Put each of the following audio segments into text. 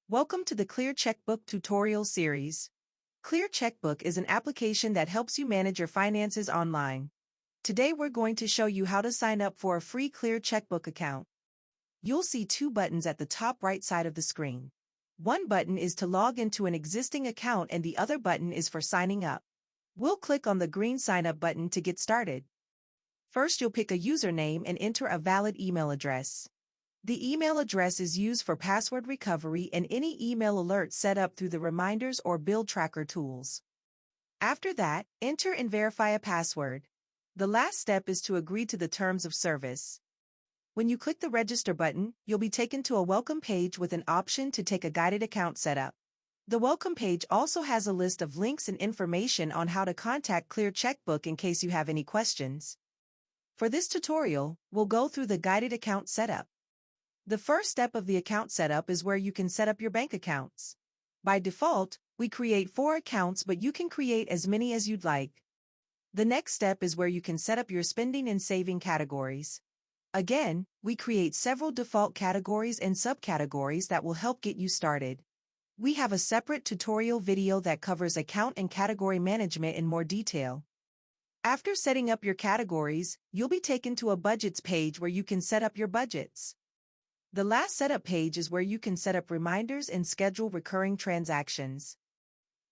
Welcome to the ClearCheckbook tutorial series. ClearCheckbook is an application that helps you manage your finances online. Today we're going to show you how to sign up for a free ClearCheckbook account. You'll see two buttons at the top right side of the screen. One button is to log into an existing account and the other button is for signing up. We'll click on the green Sign Up button to get started. First, you'll pick a username and enter a valid email address. The email address is used for password recovery and any email alerts set up through the reminders or bill tracker tools. After that, enter and verify a password. The last step is to agree to the terms of service. When you click the register button, you'll be taken to a welcome page with an option to take a guided account setup. The welcome page also has a list of links and information on how to contact ClearCheckbook in case you have any questions. For this tutorial, we'll go through the guided account setup. The first step of the account setup is where you can set up your bank accounts. By default, we create 4 accounts, but you can create as many as you'd like. The next step is where you can set up your spending and saving categories. Again, we create several default categories and subcategories that will help get you started. We have a separate tutorial video that covers account and category management in more detail. After setting up your categories, you'll be taken to a budgets page where you can set up your budgets. The last setup page is where you can set up reminders and schedule recurring transactions.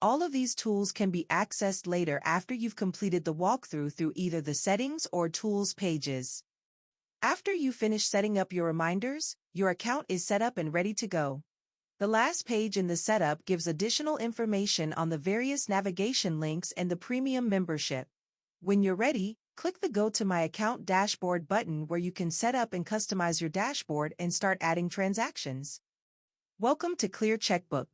All of these tools can be accessed later after you've completed the walkthrough through either the Settings or Tools pages. After you finish setting up your reminders, your account is set up and ready to go. The last page in the setup gives additional information on the various navigation links and the premium membership. When you're ready, click the Go to My Account Dashboard button where you can set up and customize your dashboard and start adding transactions. Welcome to ClearCheckbook.